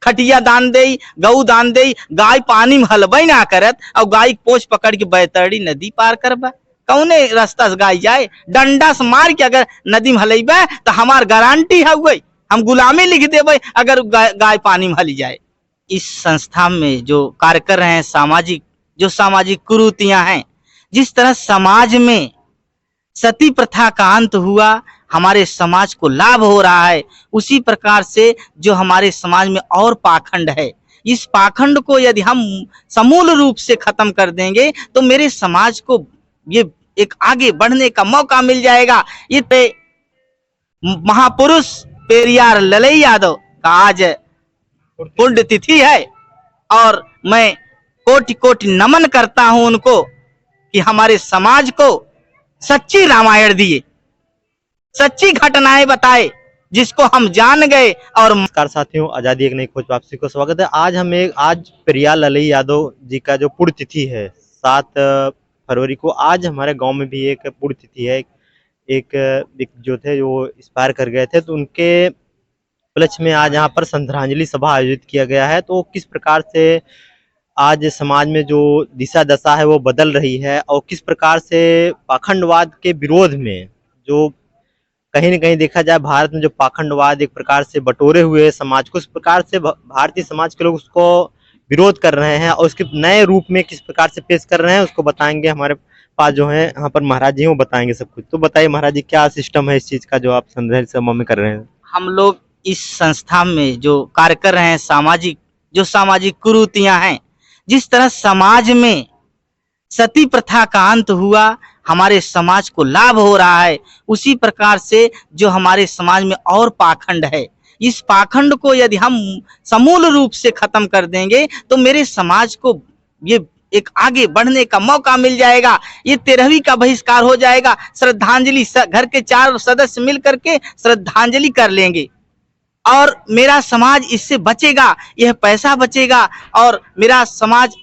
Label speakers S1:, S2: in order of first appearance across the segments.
S1: खटिया दान दे, गऊ दान दे, गाय पानी में हलबई ना करत और गाय पोछ पकड़ के बैतरणी नदी पार करबा। कौने रास्ता से गाय जाए? डंडा से मार के अगर नदी में हलैबे तो हमार गारंटी है गई, हम गुलामी लिख देवे अगर गाय पानी में हली जाए। इस संस्था में जो कार्य कर रहे हैं, सामाजिक कुरीतियां हैं, जिस तरह समाज में सती प्रथा का अंत हुआ, हमारे समाज को लाभ हो रहा है, उसी प्रकार से जो हमारे समाज में और पाखंड है, इस पाखंड को यदि हम समूल रूप से खत्म कर देंगे तो मेरे समाज को ये एक आगे बढ़ने का मौका मिल जाएगा। ये महापुरुष पेरियार ललई यादव का आज पुण्य तिथि है और मैं कोटि कोटि नमन करता हूं उनको कि हमारे समाज को सच्ची रामायण दिए, सच्ची घटनाएं बताए, जिसको हम जान गए। और
S2: नमस्कार साथियों, आजादी एक नई खोज वापसी को स्वागत है। आज पेरियार ललई यादव जी का जो पुण्य तिथि है 7 फरवरी को, आज हमारे गांव में भी एक पुण्य तिथि है। एक जो थे जो एक्सपायर कर गए थे, तो उनके उपलक्ष्य में आज यहाँ पर श्रद्धांजलि सभा आयोजित किया गया है। तो किस प्रकार से आज समाज में जो दिशा दशा है वो बदल रही है और किस प्रकार से पाखंडवाद के विरोध में, जो कहीं न कहीं देखा जाए भारत में जो पाखंडवाद एक प्रकार से बटोरे हुए समाज को, उस प्रकार से भारतीय समाज के लोग उसको विरोध कर रहे हैं और उसके नए रूप में किस प्रकार से पेश कर रहे हैं, उसको बताएंगे हमारे पास जो है यहाँ पर महाराज जी, वो बताएंगे सब कुछ। तो बताइए महाराज जी, क्या सिस्टम है इस चीज का जो आप श्रद्धांजलि सभा में कर रहे हैं?
S1: हम लोग इस संस्था में जो कार्य कर रहे हैं, सामाजिक कुरीतियां हैं, जिस तरह समाज में सती प्रथा का अंत हुआ, हमारे समाज को लाभ हो रहा है, उसी प्रकार से जो हमारे समाज में और पाखंड है, इस पाखंड को यदि हम समूल रूप से खत्म कर देंगे तो मेरे समाज को ये एक आगे बढ़ने का मौका मिल जाएगा। ये 13वीं का बहिष्कार हो जाएगा। श्रद्धांजलि घर के 4 सदस्य मिल करके श्रद्धांजलि कर लेंगे और मेरा समाज इससे बचेगा, यह पैसा बचेगा और मेरा समाज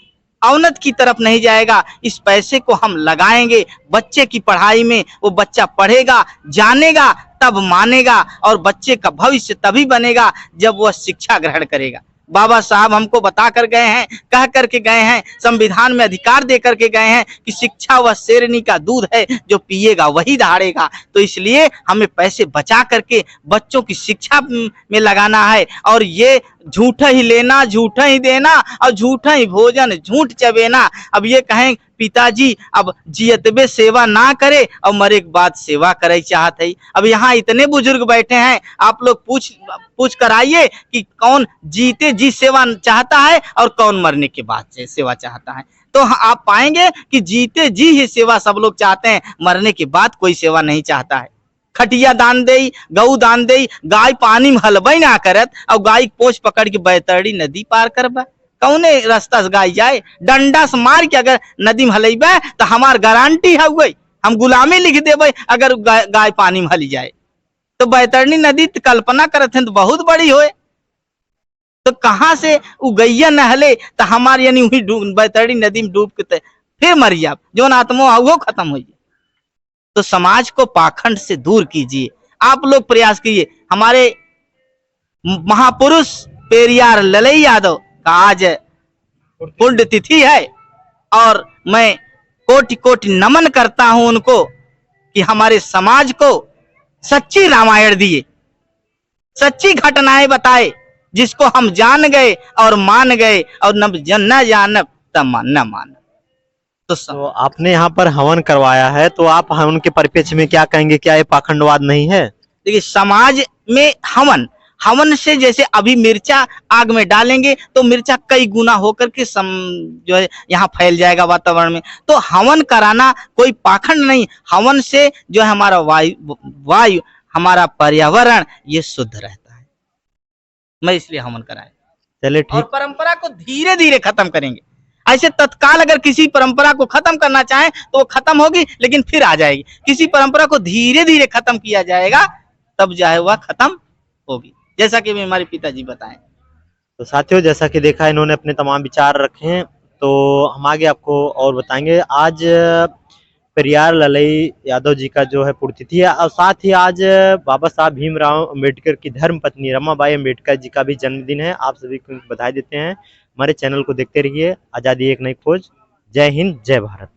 S1: अवनत की तरफ नहीं जाएगा। इस पैसे को हम लगाएंगे बच्चे की पढ़ाई में, वो बच्चा पढ़ेगा, जानेगा, तब मानेगा और बच्चे का भविष्य तभी बनेगा जब वह शिक्षा ग्रहण करेगा। बाबा साहब हमको बता कर गए हैं, कह करके गए हैं, संविधान में अधिकार दे करके गए हैं कि शिक्षा वह शेरनी का दूध है, जो पिएगा वही दहाड़ेगा। तो इसलिए हमें पैसे बचा करके बच्चों की शिक्षा में लगाना है और ये झूठा ही लेना, झूठा ही देना और झूठा ही भोजन, झूठ चबेना। अब ये कहें पिताजी अब जियतबे सेवा ना करे और मरे के बाद सेवा करे चाहत है। अब यहाँ इतने बुजुर्ग बैठे हैं, आप लोग पूछ कर आइए कि कौन जीते जी सेवा चाहता है और कौन मरने के बाद से सेवा चाहता है। तो आप पाएंगे कि जीते जी ही सेवा सब लोग चाहते हैं, मरने के बाद कोई सेवा नहीं चाहता है। खटिया दान दे, गऊ दान दे, गाय पानी में हलबई ना करत और गाय पोछ पकड़ के बैतरणी नदी पार करबा। कौने रास्ता से गाय जाए? डंडा से मार के अगर नदी में हलैबे तो हमार गारंटी है गई, हम गुलामी लिख देवे अगर गाय पानी में हली जाए। तो बैतरणी नदी कल्पना करत हैं तो बहुत बड़ी होए, तो कहां से वो गैया नहले तो हमार यानी वही बैतरणी नदी में डूब के फिर मर जाब, जो आत्मा वो खत्म हो जाए। तो समाज को पाखंड से दूर कीजिए, आप लोग प्रयास कीजिए। हमारे महापुरुष पेरियार ललई यादव का आज पुण्य तिथि है और मैं कोटि कोटि नमन करता हूं उनको कि हमारे समाज को सच्ची रामायण दिए, सच्ची घटनाएं बताए, जिसको हम जान गए और मान गए और न जानब तब न मान।
S2: तो आपने यहाँ पर हवन करवाया है, तो आप हवन के परिप्रेक्ष्य में क्या कहेंगे? क्या ये पाखंडवाद नहीं है?
S1: देखिए, समाज में हवन से जैसे अभी मिर्चा आग में डालेंगे तो मिर्चा कई गुना होकर के जो है यहाँ फैल जाएगा वातावरण में। तो हवन कराना कोई पाखंड नहीं, हवन से जो है हमारा वायु हमारा पर्यावरण ये शुद्ध रहता है। मैं इसलिए हवन कराए।
S2: चलिए ठीक।
S1: और परंपरा को धीरे धीरे खत्म करेंगे। ऐसे तत्काल अगर किसी परंपरा को खत्म करना चाहें तो वो खत्म होगी लेकिन फिर आ जाएगी। किसी परंपरा को धीरे धीरे खत्म किया जाएगा तब जो है वह खत्म होगी, जैसा कि हमारे पिताजी बताएं।
S2: तो साथियों, जैसा कि देखा इन्होंने अपने तमाम विचार रखे हैं, तो हम आगे आपको और बताएंगे। आज पेरियार ललई यादव जी का जो है पुण्यतिथि है और साथ ही आज बाबा साहब भीमराव अम्बेडकर की धर्मपत्नी रमाबाई अम्बेडकर जी का भी जन्मदिन है। आप सभी को बधाई देते हैं। हमारे चैनल को देखते रहिए, आज़ादी एक नई खोज। जय हिंद, जय भारत।